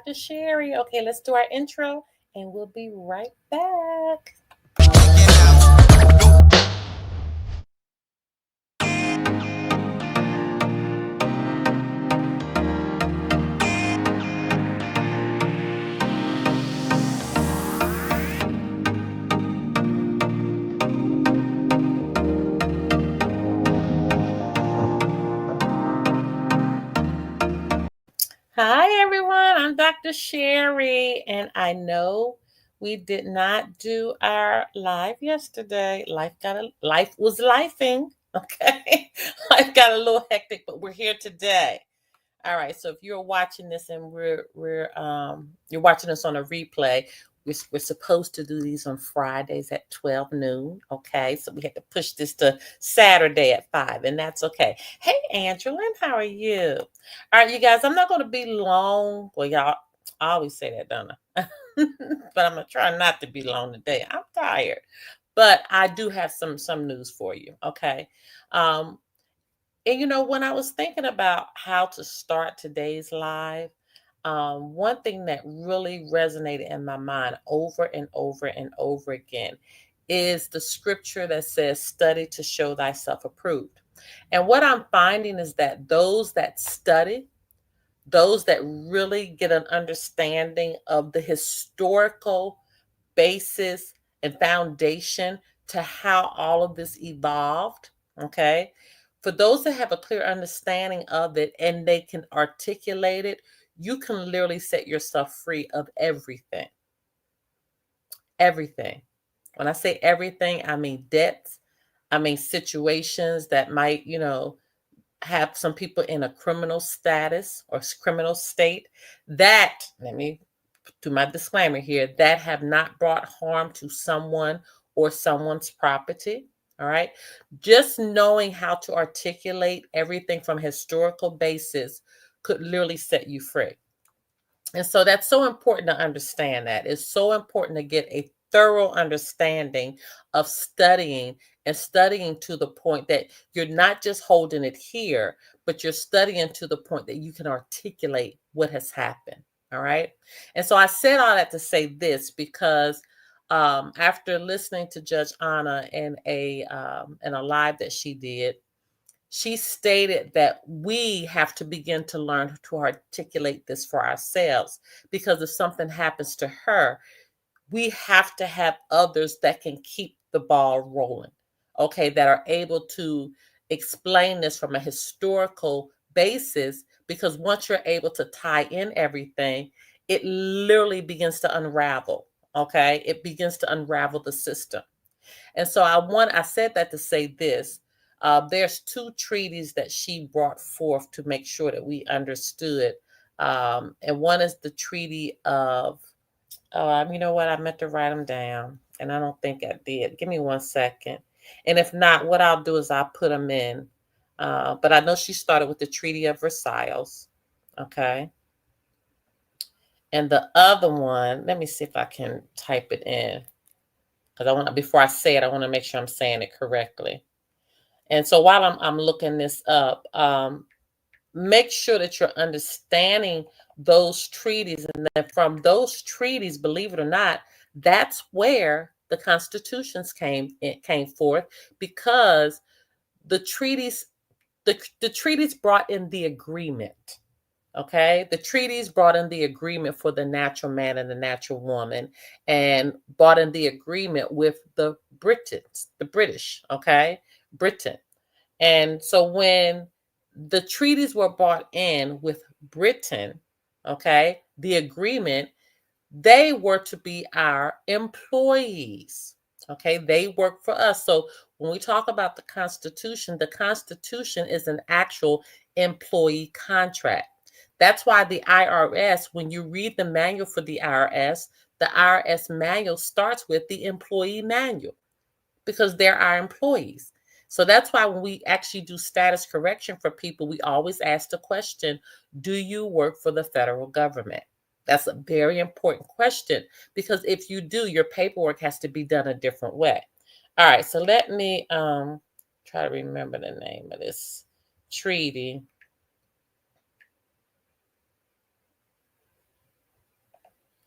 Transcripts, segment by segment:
Dr. Sherry. Okay, let's do our intro and we'll be right back. Hi, everyone. I'm Dr. Sherry, and I know we did not do our live yesterday. Life was lifing. Okay, life got a little hectic, but we're here today. All right. So if you're watching this and you're watching this on a replay, we're supposed to do these on Fridays at 12 noon. Okay. So we had to push this to Saturday at 5, and that's okay. Hey, Angelin, how are you? All right, you guys, I'm not going to be long. Well, y'all, I always say that, don't I? But I'm going to try not to be long today. I'm tired. But I do have some news for you. Okay. Um, and when I was thinking about how to start today's live, one thing that really resonated in my mind over and over and over again is the scripture that says, "Study to show thyself approved." And what I'm finding is that those that study, those that really get an understanding of the historical basis and foundation to how all of this evolved, okay? For those that have a clear understanding of it and they can articulate it, you can literally set yourself free of everything. Everything. When I say everything, I mean debts, I mean situations that might, have some people in a criminal status or criminal state that, let me do my disclaimer here, that have not brought harm to someone or someone's property. All right. Just knowing how to articulate everything from historical basis could literally set you free. And so that's so important to understand that. It's so important to get a thorough understanding of studying and studying to the point that you're not just holding it here, but you're studying to the point that you can articulate what has happened. All right. And so I said all that to say this because after listening to Judge Anna in a live that she did, she stated that we have to begin to learn to articulate this for ourselves because if something happens to her, we have to have others that can keep the ball rolling, okay, that are able to explain this from a historical basis. Because once you're able to tie in everything, it literally begins to unravel, okay? It begins to unravel the system. And so I said that to say this. There's two treaties that she brought forth to make sure that we understood. And one is the treaty of, you know what? I meant to write them down, and I don't think I did. Give me 1 second. And if not, what I'll do is I'll put them in. But I know she started with the Treaty of Versailles. Okay. And the other one, let me see if I can type it in. Because before I say it, I want to make sure I'm saying it correctly. And so while I'm looking this up, make sure that you're understanding those treaties. And then from those treaties, believe it or not, that's where the constitutions came forth because the treaties the treaties brought in the agreement. Okay, the treaties brought in the agreement for the natural man and the natural woman, and brought in the agreement with the British, okay, Britain. And so when the treaties were brought in with Britain, okay, the agreement, they were to be our employees. Okay, they work for us. So when we talk about the Constitution is an actual employee contract. That's why the IRS, when you read the manual for the IRS manual starts with the employee manual because they're our employees. So that's why when we actually do status correction for people, we always ask the question, do you work for the federal government? That's a very important question because if you do, your paperwork has to be done a different way. All right, so let me try to remember the name of this treaty.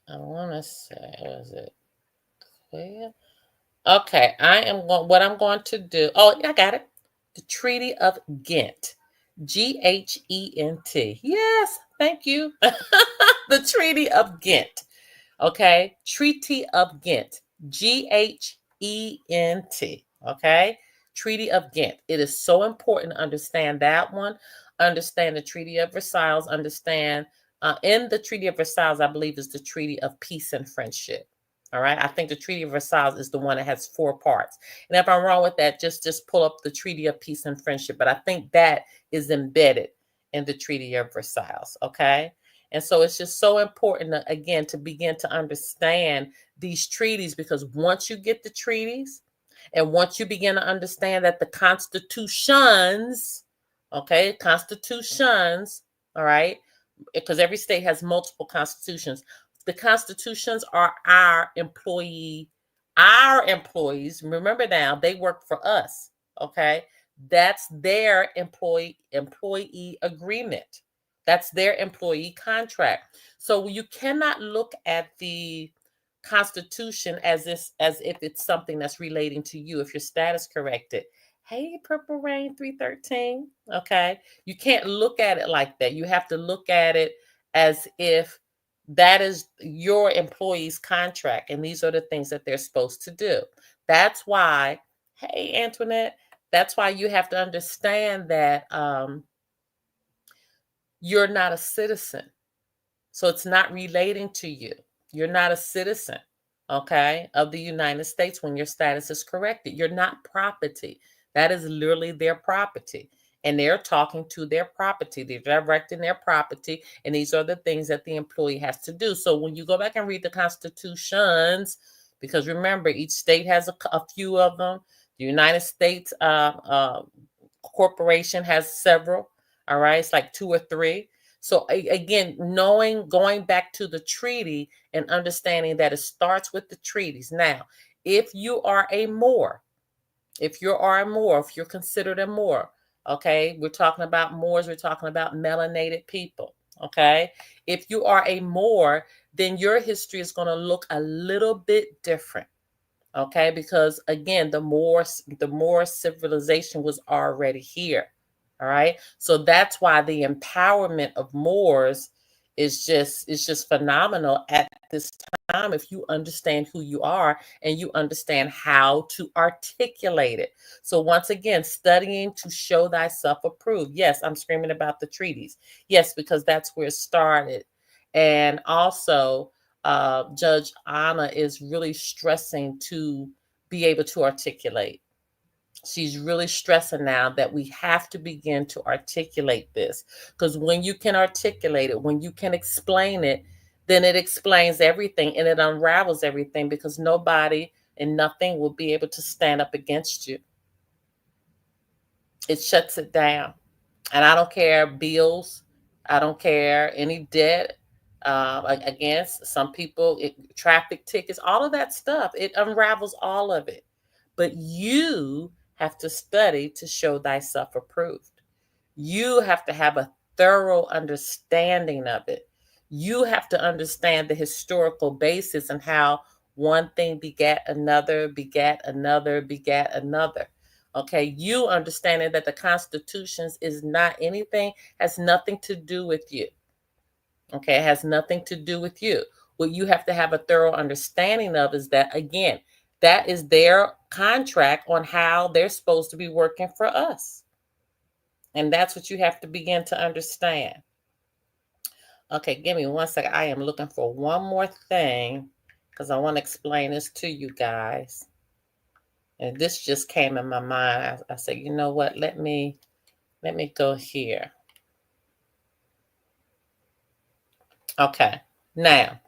I want to say, was it clear? Okay, what I'm going to do. Oh, I got it. The Treaty of Ghent. Ghent. Yes, thank you. The Treaty of Ghent. Okay, Treaty of Ghent. Ghent. Okay, Treaty of Ghent. It is so important to understand that one. Understand the Treaty of Versailles. Understand in the Treaty of Versailles, I believe, is the Treaty of Peace and Friendship. All right. I think the Treaty of Versailles is the one that has 4 parts. And if I'm wrong with that, just pull up the Treaty of Peace and Friendship. But I think that is embedded in the Treaty of Versailles. Okay. And so it's just so important, again, to begin to understand these treaties, because once you get the treaties and once you begin to understand that the constitutions, okay, constitutions, all right, because every state has multiple constitutions. The constitutions are our employees. Remember now, they work for us. Okay. That's their employee agreement. That's their employee contract. So you cannot look at the Constitution as if it's something that's relating to you. If your status corrected, hey, Purple Rain 313. Okay, you can't look at it like that. You have to look at it as if that is your employee's contract, and these are the things that they're supposed to do. That's why, hey, Antoinette. That's why you have to understand that you're not a citizen. So it's not relating to you. You're not a citizen, okay, of the United States when your status is corrected. You're not property. That is literally their property. And they're talking to their property. They're directing their property. And these are the things that the employee has to do. So when you go back and read the constitutions, because remember, each state has a few of them. The United States corporation has several. All right. It's like 2 or 3. So again, going back to the treaty and understanding that it starts with the treaties. Now, if you are a Moor, if you're considered a Moor, okay, we're talking about Moors, we're talking about melanated people, okay? If you are a Moor, then your history is going to look a little bit different, okay? Because again, the Moor civilization was already here. All right. So that's why the empowerment of Moors is just phenomenal at this time if you understand who you are and you understand how to articulate it. So once again, studying to show thyself approved. Yes, I'm screaming about the treaties. Yes, because that's where it started. And also, Judge Anna is really stressing to be able to articulate. She's really stressing now that we have to begin to articulate this, because when you can articulate it, when you can explain it, then it explains everything and it unravels everything, because nobody and nothing will be able to stand up against you. It shuts it down. And I don't care bills, I don't care any debt against some people, traffic tickets, all of that stuff. It unravels all of it. But you have to study to show thyself approved. You have to have a thorough understanding of it. You have to understand the historical basis and how one thing begat another, begat another, begat another. Okay, you understanding that the constitutions is not anything, has nothing to do with you. Okay, it has nothing to do with you. What you have to have a thorough understanding of is that, again, that is their contract on how they're supposed to be working for us. And that's what you have to begin to understand. Okay, give me one second. I am looking for one more thing because I want to explain this to you guys. And this just came in my mind. I said, you know what? Let me go here. Okay. Now,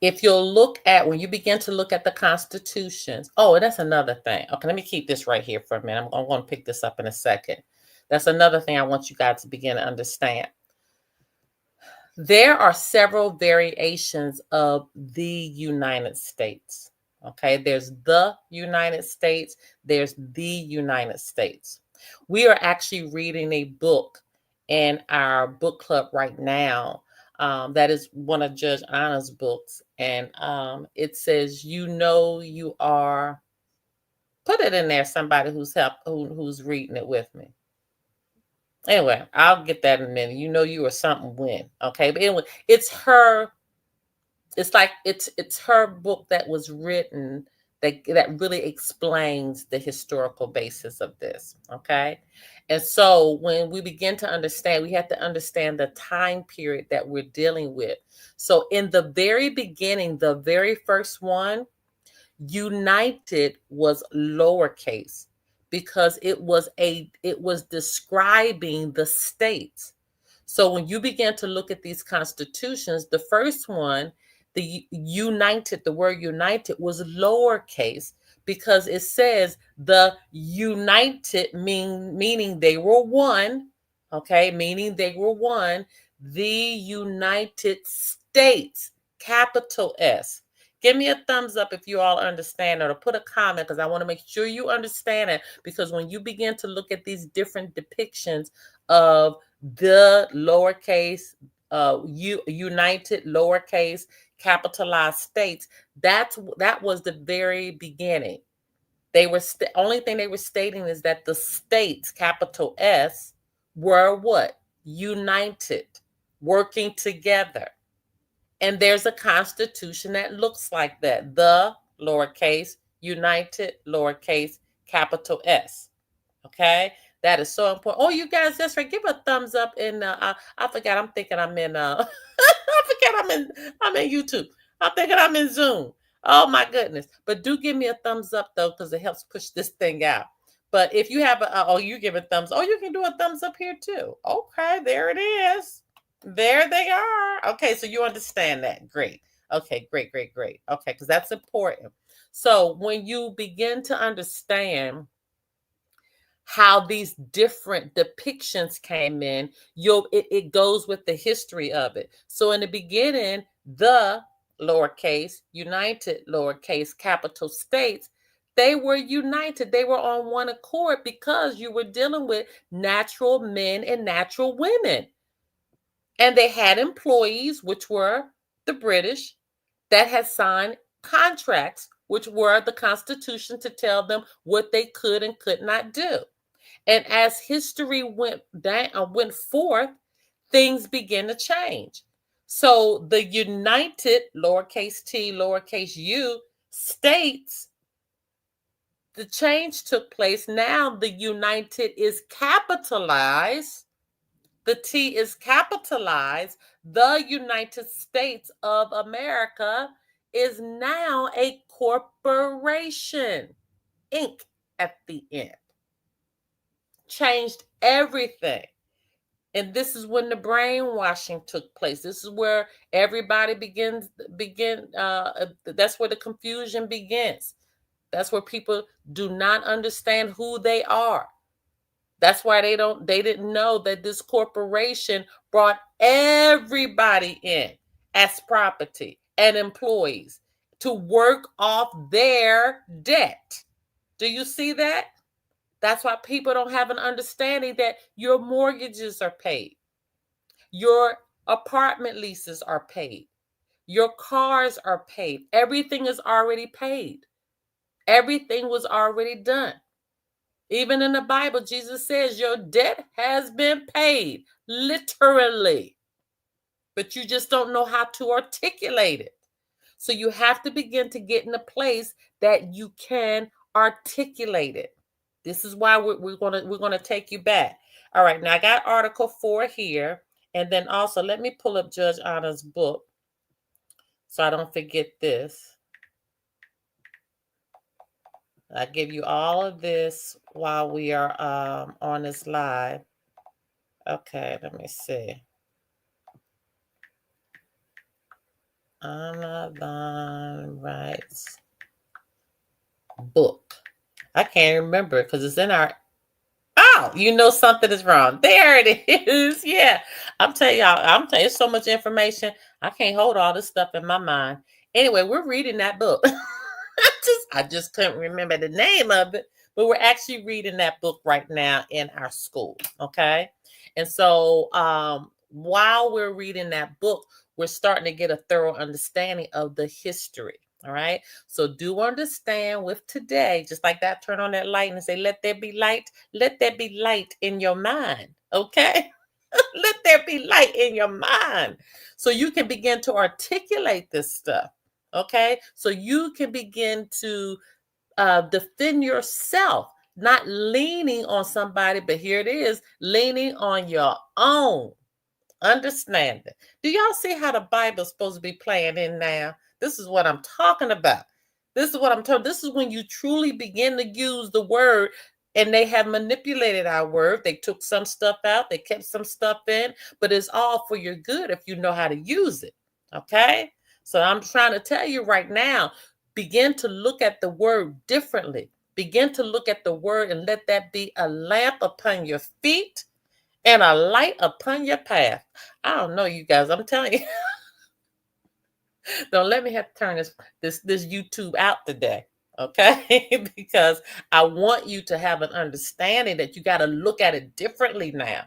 if you'll look at, when you begin to look at the constitutions, oh, and that's another thing. Okay, let me keep this right here for a minute. I'm going to pick this up in a second. That's another thing I want you guys to begin to understand. There are several variations of the United States. Okay, there's the United States, there's the United States. We are actually reading a book in our book club right now That is one of Judge Anna's books. And it says, you are, put it in there, somebody who's reading it with me. Anyway, I'll get that in a minute. You are something when. Okay. But anyway, it's her book that was written that really explains the historical basis of this. Okay. And so when we begin to understand, we have to understand the time period that we're dealing with. So in the very beginning, the very first one, United was lowercase because it was describing the states. So when you begin to look at these constitutions, the first one, the word united was lowercase because it says the united, meaning they were one, okay, meaning they were one, the United States, capital S. Give me a thumbs up if you all understand, or to put a comment, because I want to make sure you understand it. Because when you begin to look at these different depictions of the lowercase, united lowercase capitalized states, that was the very beginning. They were only thing they were stating is that the states, capital S, were what? United, working together. And there's a constitution that looks like that. The lowercase, united, lowercase, capital S. Okay? That is so important. Oh, you guys, just give a thumbs up in I forgot. I'm thinking I'm in I forget I'm in YouTube. I'm thinking I'm in Zoom. Oh my goodness. But do give me a thumbs up though, because it helps push this thing out. But if you have you give a thumbs, you can do a thumbs up here too. Okay, there it is. There they are. Okay, so you understand that. Great. Okay, great. Okay, because that's important. So when you begin to understand how these different depictions came in, it goes with the history of it. So in the beginning, the lowercase, united lowercase, capital states, they were united. They were on one accord because you were dealing with natural men and natural women. And they had employees, which were the British, that had signed contracts, which were the Constitution to tell them what they could and could not do. And as history went forth, things began to change. So the united, lowercase t, lowercase u, states, the change took place. Now the united is capitalized. The T is capitalized. The United States of America is now a corporation, Inc. at the end. Changed everything. And this is when the brainwashing took place. This is where everybody that's where the confusion begins. That's where people do not understand who they are. That's why they didn't know that this corporation brought everybody in as property and employees to work off their debt. Do you see that? That's why people don't have an understanding that your mortgages are paid. Your apartment leases are paid. Your cars are paid. Everything is already paid. Everything was already done. Even in the Bible, Jesus says your debt has been paid, literally. But you just don't know how to articulate it. So you have to begin to get in a place that you can articulate it. This is why we're gonna take you back. All right, now I got Article 4 here, and then also let me pull up Judge Anna's book so I don't forget this. I give you all of this while we are on this live. Okay, let me see. Amazon Rights book. I can't remember because it's in our. Oh, something is wrong. There it is. Yeah, I'm telling y'all. It's so much information. I can't hold all this stuff in my mind. Anyway, we're reading that book. I just couldn't remember the name of it, but we're actually reading that book right now in our school. Okay, and so while we're reading that book, we're starting to get a thorough understanding of the history. All right. So do understand with today, just like that, turn on that light and say, let there be light. Let there be light in your mind. Okay. Let there be light in your mind so you can begin to articulate this stuff. Okay. So you can begin to defend yourself, not leaning on somebody, but here it is, leaning on your own understanding. Do y'all see how the Bible's supposed to be playing in now? This is what I'm talking about. This is what I'm talking. This is when you truly begin to use the word, and they have manipulated our word. They took some stuff out, they kept some stuff in, but it's all for your good if you know how to use it. Okay? So I'm trying to tell you right now, begin to look at the word differently. Begin to look at the word and let that be a lamp upon your feet and a light upon your path. I don't know, you guys. I'm telling you, don't let me have to turn this YouTube out today, okay? Because I want you to have an understanding that you got to look at it differently now.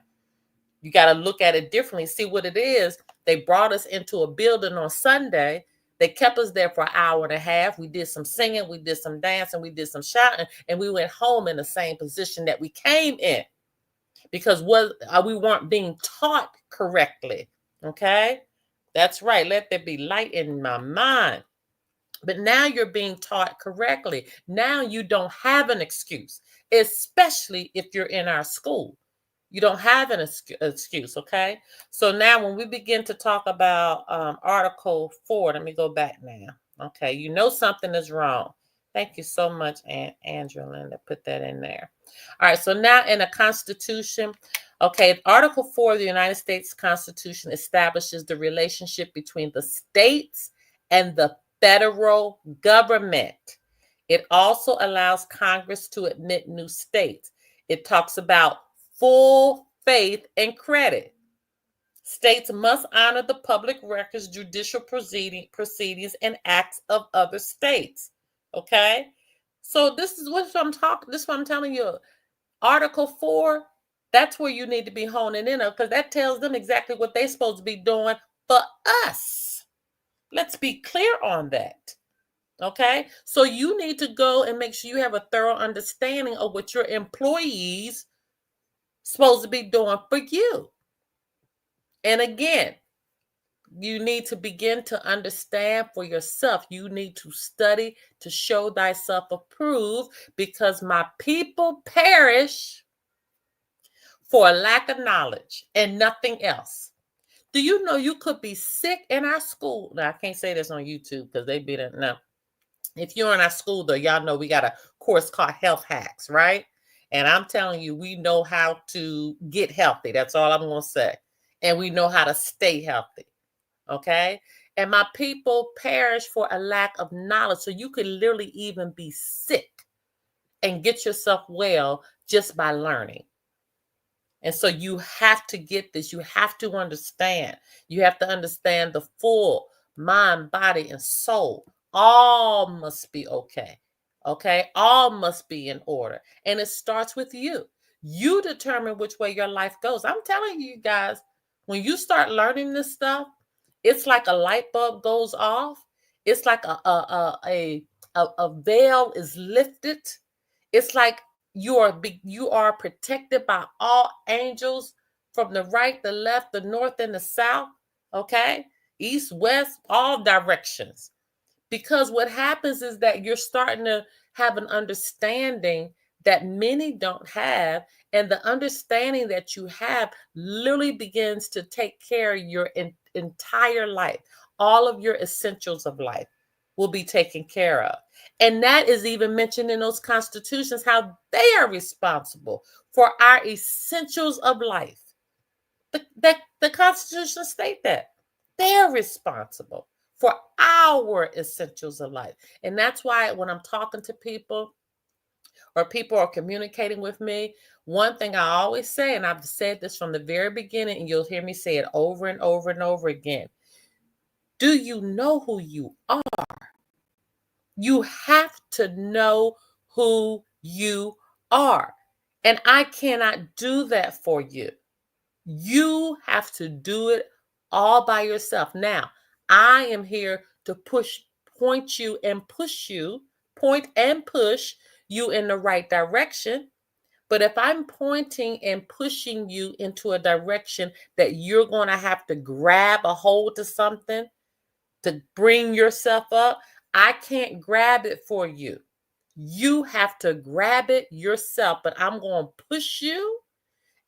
You got to look at it differently. See what it is. They brought us into a building on Sunday. They kept us there for an hour and a half. We did some singing, we did some dancing, we did some shouting, and we went home in the same position that we came in, because we weren't being taught correctly. Okay, that's right. Let there be light in my mind. But now you're being taught correctly. Now you don't have an excuse, especially if you're in our school. You don't have an excuse. Okay, so now when we begin to talk about Article 4, let me go back now. Okay, you know something is wrong. Thank you so much, Angelina, to put that in there. All right, so now in the Constitution, okay, Article 4 of the United States Constitution establishes the relationship between the states and the federal government. It also allows Congress to admit new states. It talks about full faith and credit. States must honor the public records, judicial proceedings, and acts of other states. Okay, so this is what I'm talking. This is what I'm telling you. Article 4. That's where you need to be honing in on, because that tells them exactly what they're supposed to be doing for us. Let's be clear on that. Okay, so you need to go and make sure you have a thorough understanding of what your employees supposed to be doing for you. And again, you need to begin to understand for yourself. You need to study to show thyself approved, because my people perish for a lack of knowledge and nothing else. Do you know you could be sick in our school? Now, I can't say this on YouTube because they be there. No. If you're in our school, though, y'all know we got a course called Health Hacks, right? And I'm telling you, we know how to get healthy. That's all I'm going to say. And we know how to stay healthy. Okay? And my people perish for a lack of knowledge. So you could literally even be sick and get yourself well just by learning. And so you have to get this. You have to understand. You have to understand the full mind, body, and soul. All must be okay. Okay? All must be in order. And it starts with you. You determine which way your life goes. I'm telling you guys, when you start learning this stuff, it's like a light bulb goes off. It's like a veil is lifted. It's like you are protected by all angels from the right, the left, the north, and the south. Okay, east, west, all directions. Because what happens is that you're starting to have an understanding that many don't have, and the understanding that you have literally begins to take care of your entire life. All of your essentials of life will be taken care of. And that is even mentioned in those constitutions, how they are responsible for our essentials of life. The Constitution state that they're responsible for our essentials of life. And that's why when I'm talking to people or people are communicating with me, one thing I always say, and I've said this from the very beginning, and you'll hear me say it over and over and over again. Do you know who you are? You have to know who you are. And I cannot do that for you. You have to do it all by yourself. Now, I am here to point you and push you, point and push you in the right direction. But if I'm pointing and pushing you into a direction that you're going to have to grab a hold to something to bring yourself up, I can't grab it for you. You have to grab it yourself, but I'm going to push you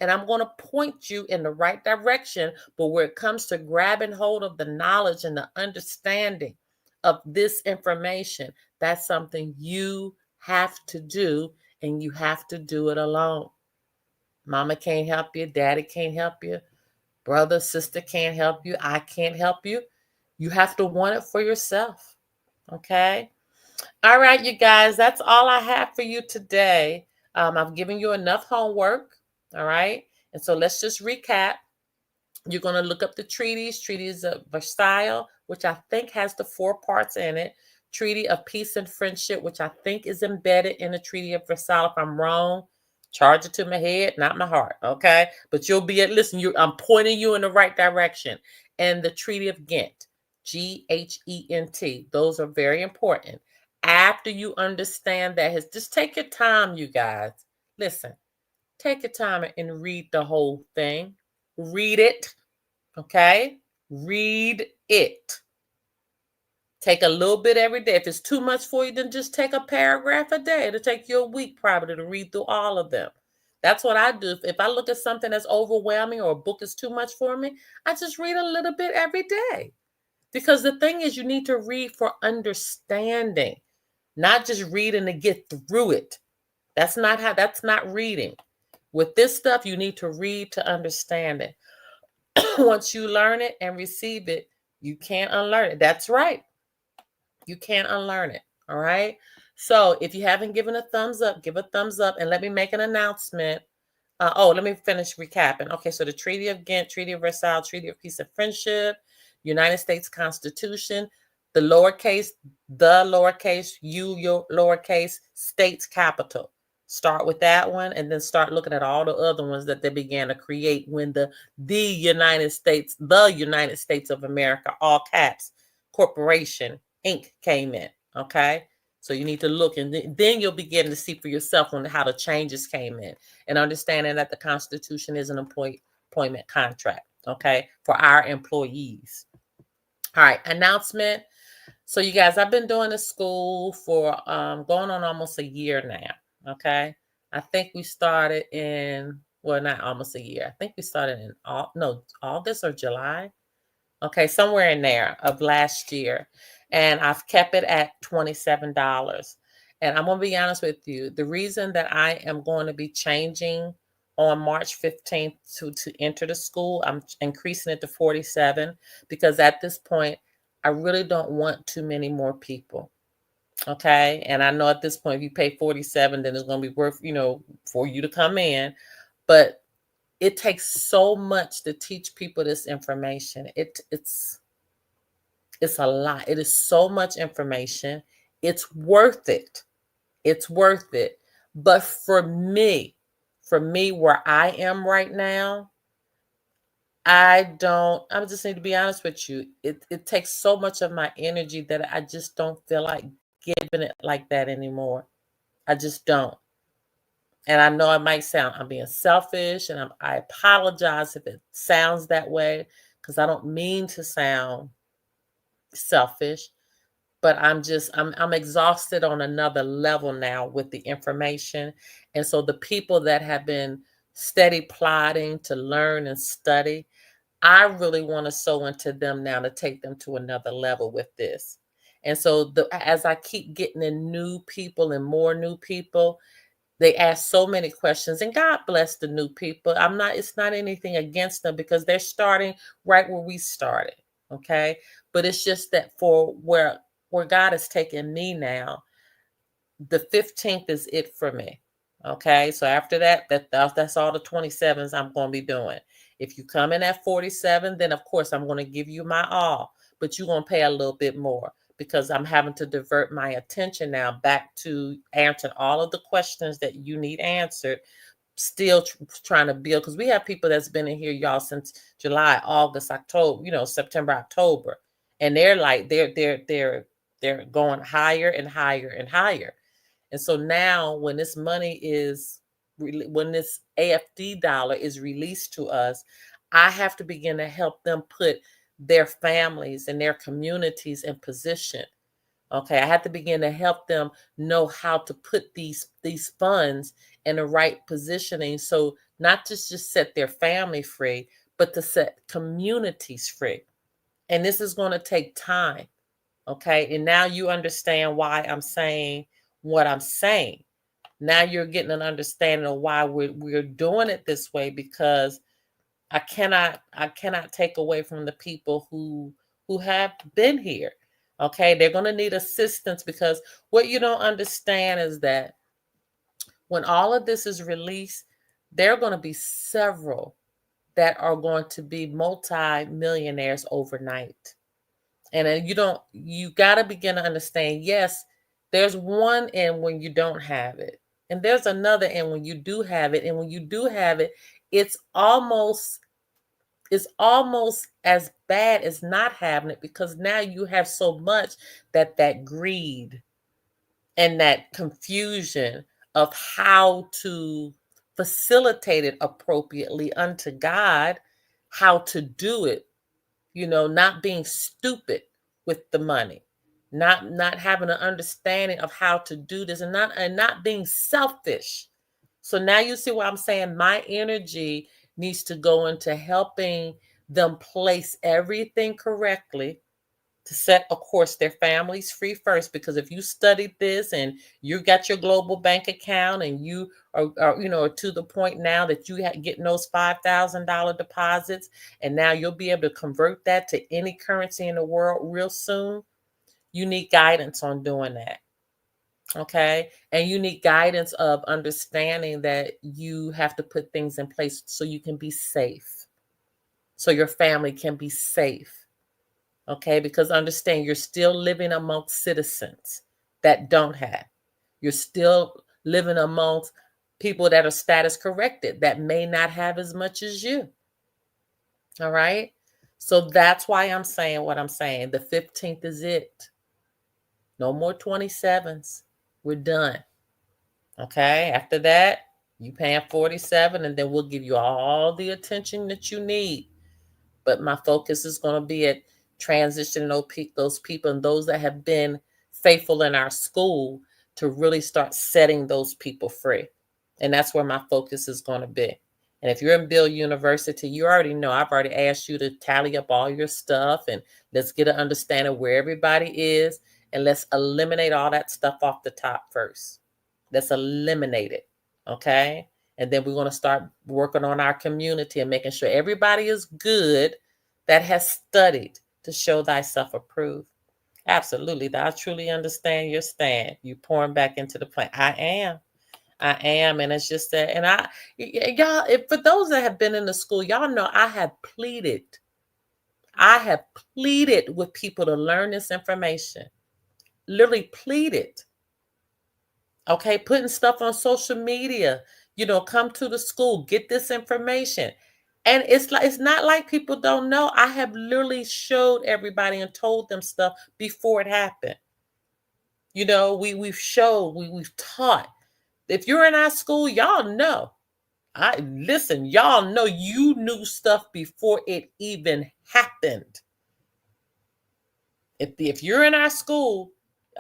and I'm going to point you in the right direction. But where it comes to grabbing hold of the knowledge and the understanding of this information, that's something you have to do, and you have to do it alone. Mama can't help you, daddy can't help you, brother, sister can't help you, I can't help you. You have to want it for yourself. Okay? All right, you guys, that's all I have for you today. I've given you enough homework. All right. And so let's just recap. You're going to look up the treaties of Versailles, which I think has the 4 parts in it. Treaty of Peace and Friendship, which I think is embedded in the Treaty of Versailles. If I'm wrong, charge it to my head, not my heart. Okay. But you'll be listen, I'm pointing you in the right direction. And the Treaty of Ghent, Ghent. Those are very important. After you understand that, just take your time, you guys. Listen, take your time and read the whole thing. Read it, okay? Read it. Take a little bit every day. If it's too much for you, then just take a paragraph a day. It'll take you a week probably to read through all of them. That's what I do. If I look at something that's overwhelming or a book is too much for me, I just read a little bit every day. Because the thing is, you need to read for understanding, not just reading to get through it. That's not reading. With this stuff, you need to read to understand it. Once you learn it and receive it, you can't unlearn it. That's right. You can't unlearn it. All right. So if you haven't given a thumbs up, give a thumbs up, and let me make an announcement. Let me finish recapping. Okay, so the Treaty of Ghent, Treaty of Versailles, Treaty of Peace and Friendship, United States Constitution, the lowercase, your lowercase, states capital. Start with that one and then start looking at all the other ones that they began to create when the United States of America, all caps, corporation, Inc. came in. Okay. So you need to look, and then you'll begin to see for yourself on how the changes came in, and understanding that the Constitution is an employment contract, okay, for our employees. All right, announcement. So you guys, I've been doing this school for going on almost a year now, okay? I think we started in, well, not almost a year. I think we started in August or July. Okay, somewhere in there of last year. And I've kept it at $27. And I'm going to be honest with you. The reason that I am going to be changing on March 15th to enter the school, I'm increasing it to 47 because at this point, I really don't want too many more people. Okay. And I know at this point, if you pay 47, then it's going to be worth, for you to come in. But it takes so much to teach people this information. It's a lot. It is so much information. It's worth it. It's worth it. But for me, where I am right now, I just need to be honest with you. It takes so much of my energy that I just don't feel like giving it like that anymore. I just don't. And I know it might sound I'm being selfish, and I apologize if it sounds that way, because I don't mean to sound selfish, but I'm exhausted on another level now with the information. And so the people that have been steady plodding to learn and study, I really want to sow into them now to take them to another level with this. And so as I keep getting in new people and more new people, they ask so many questions, and God bless the new people. It's not anything against them because they're starting right where we started. Okay. But it's just that for where God has taken me now, the 15th is it for me. Okay. So after that's all the 27s I'm going to be doing. If you come in at 47, then of course I'm going to give you my all, but you're going to pay a little bit more, because I'm having to divert my attention now back to answering all of the questions that you need answered still trying to build, because we have people that's been in here, y'all, since July, August, October, September, October, and they're like they're going higher and higher and higher. And so now when this money is when this AFD dollar is released to us, I have to begin to help them put their families and their communities in position. Okay, I have to begin to help them know how to put these funds in the right positioning, so not just set their family free, but to set communities free. And this is going to take time. Okay, and now you understand why I'm saying what I'm saying. Now you're getting an understanding of why we're doing it this way, because I cannot take away from the people who have been here. Okay, they're going to need assistance, because what you don't understand is that when all of this is released, there are going to be several that are going to be multi-millionaires overnight. And then you got to begin to understand, yes, there's one end when you don't have it. And there's another end when you do have it. And when you do have it, it's almost as bad as not having it, because now you have so much that greed and that confusion of how to facilitate it appropriately unto God, how to do it, not being stupid with the money, not having an understanding of how to do this, and not being selfish. So now you see why I'm saying my energy needs to go into helping them place everything correctly, to set, of course, their families free first. Because if you studied this and you got your global bank account, and you are to the point now that you getting those $5,000 deposits, and now you'll be able to convert that to any currency in the world real soon, you need guidance on doing that. Okay. And you need guidance of understanding that you have to put things in place so you can be safe, so your family can be safe. Okay. Because understand, you're still living amongst citizens that don't have. You're still living amongst people that are status corrected, that may not have as much as you. All right. So that's why I'm saying what I'm saying. The 15th is it. No more 27s. We're done. Okay, after that, you paying 47, and then we'll give you all the attention that you need. But my focus is going to be at transitioning those people and those that have been faithful in our school, to really start setting those people free. And that's where my focus is going to be. And if you're in Bill University, you already know I've already asked you to tally up all your stuff, and let's get an understanding where everybody is, and let's eliminate all that stuff off the top first. Let's eliminate it. Okay. And then we're going to start working on our community and making sure everybody is good that has studied to show thyself approved. Absolutely. I truly understand your stand. You pouring back into the plan. I am. And it's just that, and y'all, for those that have been in the school, y'all know I have pleaded with people to learn this information. Literally pleaded. Okay, putting stuff on social media, come to the school, get this information. And it's not like people don't know. I have literally showed everybody and told them stuff before it happened. We've showed, we've taught. If you're in our school, y'all know. Y'all know you knew stuff before it even happened. If you're in our school,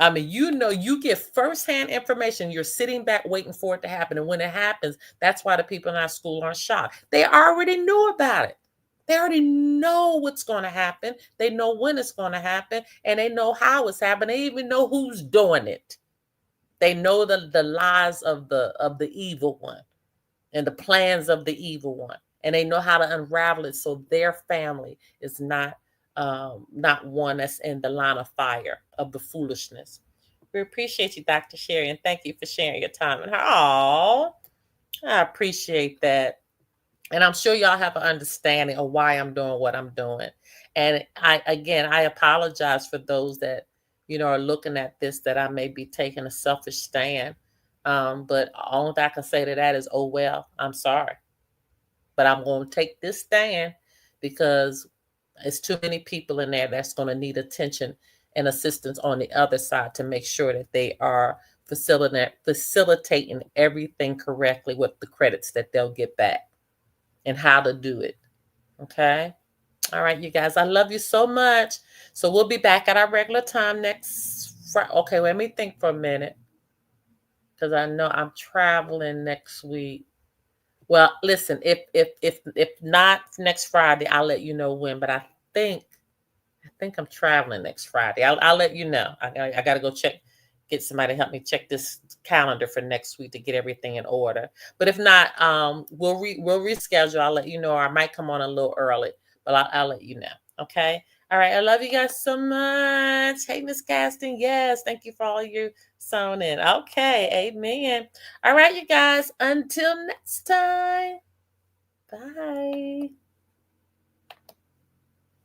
I mean, you get firsthand information. You're sitting back waiting for it to happen. And when it happens, that's why the people in our school aren't shocked. They already knew about it. They already know what's going to happen. They know when it's going to happen, and they know how it's happening. They even know who's doing it. They know the lies of the evil one, and the plans of the evil one. And they know how to unravel it, so their family is not one that's in the line of fire of the foolishness. We appreciate you, Dr. Sherry, and thank you for sharing your time. And I appreciate that. And I'm sure y'all have an understanding of why I'm doing what I'm doing. And I apologize for those that, are looking at this, that I may be taking a selfish stand. But all I can say to that is, oh well, I'm sorry. But I'm going to take this stand because it's too many people in there that's going to need attention and assistance on the other side to make sure that they are facilitating everything correctly with the credits that they'll get back and how to do it. Okay. All right, you guys, I love you so much. So we'll be back at our regular time next Friday. Okay, let me think for a minute because I know I'm traveling next week. Well, listen, if not next Friday, I'll let you know when. But I think I'm traveling next Friday. I'll let you know. I got to go get somebody to help me check this calendar for next week to get everything in order. But if not, we'll reschedule. I'll let you know. Or I might come on a little early, but I'll let you know. Okay. All right. I love you guys so much. Hey, Miss Casting. Yes. Thank you for all you sewn in. Okay. Amen. All right, you guys. Until next time. Bye.